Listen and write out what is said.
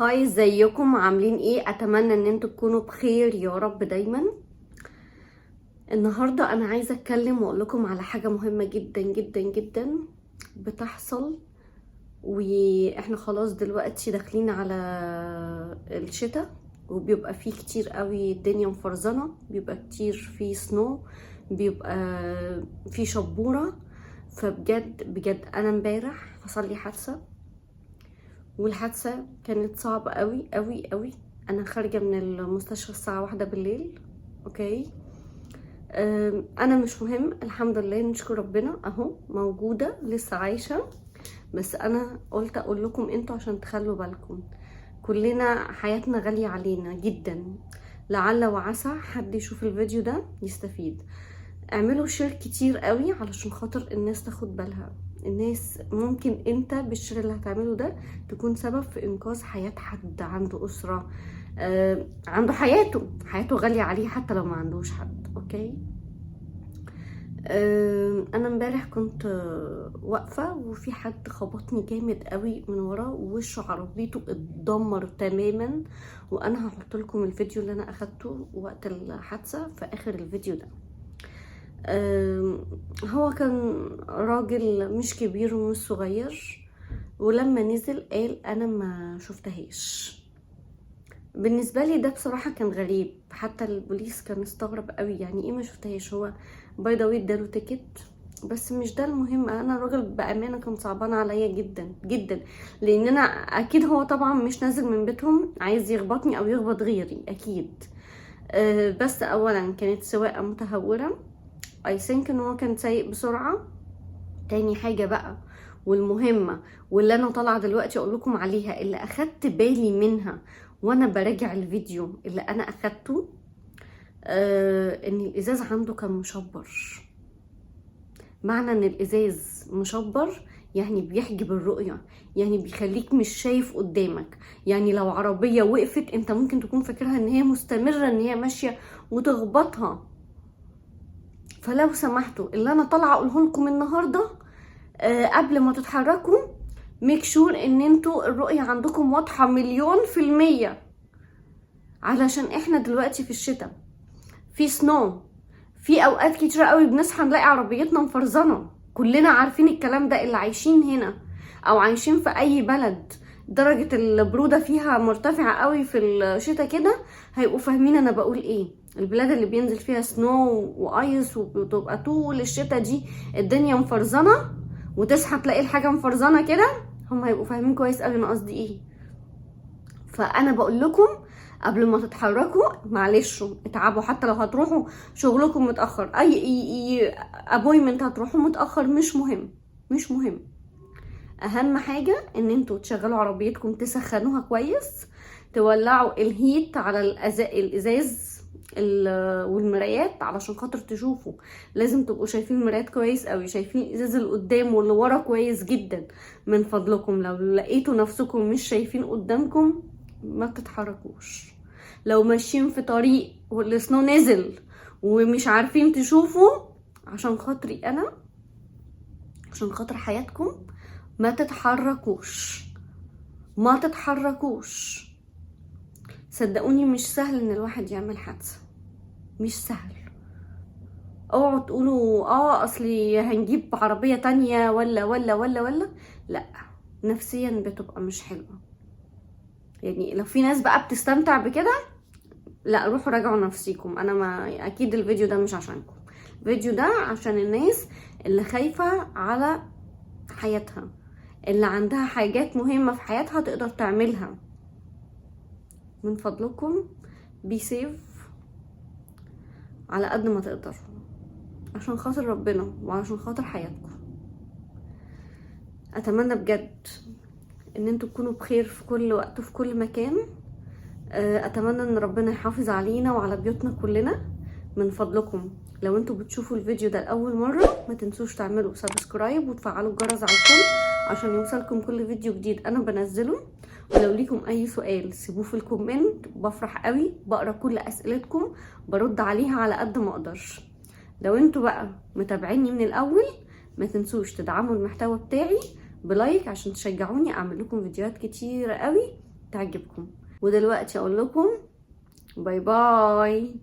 هاي، ازيكم؟ عاملين ايه؟ اتمنى ان انتوا تكونوا بخير يا رب دايما. النهارده انا عايزه اتكلم واقول لكم على حاجه مهمه جدا جدا جدا بتحصل، واحنا خلاص دلوقتي داخلين على الشتاء، وبيبقى فيه كتير قوي الدنيا مفرزنه، بيبقى كتير فيه سنو، بيبقى فيه شبوره. فبجد بجد انا امبارح حصل لي حادثه، والحادثة كانت صعبة قوي قوي قوي. انا خارجة من المستشفى الساعة 1 بالليل. اوكي. انا مش مهم، الحمد لله نشكر ربنا، اهو موجودة لسه عايشة. بس انا قلت اقول لكم انتوا عشان تخلوا بالكم، كلنا حياتنا غالية علينا جدا. لعل وعسى حد يشوف الفيديو ده يستفيد. اعملوا شير كتير قوي علشان خاطر الناس تاخد بالها. الناس ممكن انت بالشير اللي هتعمله ده تكون سبب في انقاذ حياة حد عنده اسرة، عنده حياته غالية عليه حتى لو ما عندوش حد. اوكي. انا امبارح كنت واقفة وفي حد خبطني جامد قوي من ورا، ووشه عربيته اتدمر تماما. وانا هحط لكم الفيديو اللي انا اخدته وقت الحادثة في اخر الفيديو ده. هو كان راجل مش كبير ومش صغير، ولما نزل قال انا ما شفتهاش. بالنسبه لي ده بصراحه كان غريب، حتى البوليس كان استغرب قوي، يعني ايه ما شفتهاش؟ هو باي ذا واي اداله تيكت، بس مش ده المهم. انا الراجل بامانه كان صعبان عليا جدا جدا، لان انا اكيد هو طبعا مش نازل من بيتهم عايز يخبطني او يخبط غيري اكيد. بس اولا كانت سواقه متهوره، I think ان هو كان سايق بسرعة. تاني حاجة بقى والمهمة، واللي انا طالعة دلوقتي اقول لكم عليها، اللي اخدت بالي منها وانا براجع الفيديو اللي انا اخدته، ان الازاز عنده كان مشبر. معنى ان الازاز مشبر يعني بيحجب الرؤية، يعني بيخليك مش شايف قدامك. يعني لو عربية وقفت انت ممكن تكون فاكرها ان هي مستمرة، ان هي ماشية وتخبطها. فلو سمحتوا اللي انا طالعه اقوله لكم النهارده، قبل ما تتحركوا ميك شور ان انتوا الرؤيه عندكم واضحه 1,000,000%، علشان احنا دلوقتي في الشتاء، في سنو، في اوقات كتير قوي بنصحى نلاقي عربيتنا مفرزنه. كلنا عارفين الكلام ده، اللي عايشين هنا او عايشين في اي بلد درجة البرودة فيها مرتفعة قوي في الشتاء كده هيبقوا فاهمين انا بقول ايه. البلاد اللي بينزل فيها سنو وايس وبتبقى طول الشتاء دي الدنيا مفرزنة، وتصحى تلاقي الحاجة مفرزنة كده، هم هيبقوا فاهمين كويس قوي انا قصدي ايه. فانا بقول لكم قبل ما تتحركوا معلش اتعبوا، حتى لو هتروحوا شغلكم متاخر، اي ابويمنت هتروحوا متاخر، مش مهم مش مهم. اهم حاجه ان انتوا تشغلوا عربيتكم، تسخنوها كويس، تولعوا الهيت على الازاز والمرايات علشان خاطر تشوفوا. لازم تبقوا شايفين المرايات كويس قوي، شايفين الازاز اللي قدام واللي ورا كويس جدا. من فضلكم لو لقيتوا نفسكم مش شايفين قدامكم ما تتحركوش. لو ماشيين في طريق والسنو نزل ومش عارفين تشوفوا، عشان خاطري انا، عشان خاطر حياتكم، ما تتحركوش ما تتحركوش. صدقوني مش سهل ان الواحد يعمل حادثة، مش سهل. اوعوا تقولوا اصلي هنجيب عربية تانية ولا لا، نفسيا بتبقى مش حلوة. يعني لو في ناس بقى بتستمتع بكده، لا روحوا راجعوا نفسيكم. انا ما اكيد الفيديو ده مش عشانكم، الفيديو ده عشان الناس اللي خايفة على حياتها، اللي عندها حاجات مهمة في حياتها تقدر تعملها. من فضلكم بي سيف على قد ما تقدروا، عشان خاطر ربنا وعشان خاطر حياتكم. اتمنى بجد ان انتوا تكونوا بخير في كل وقت وفي كل مكان. اتمنى ان ربنا يحافظ علينا وعلى بيوتنا كلنا. من فضلكم لو انتوا بتشوفوا الفيديو ده لاول مره ما تنسوش تعملوا سبسكرايب وتفعلوا الجرس على الكل عشان يوصلكم كل فيديو جديد انا بنزله. ولو ليكم اي سؤال سيبوه في الكومنت، بفرح قوي بقرا كل اسئلتكم، برد عليها على قد ما اقدر. لو انتوا بقى متابعيني من الاول ما تنسوش تدعموا المحتوى بتاعي بلايك عشان تشجعوني اعمل لكم فيديوهات كتيره قوي تعجبكم. ودلوقتي اقول لكم باي باي.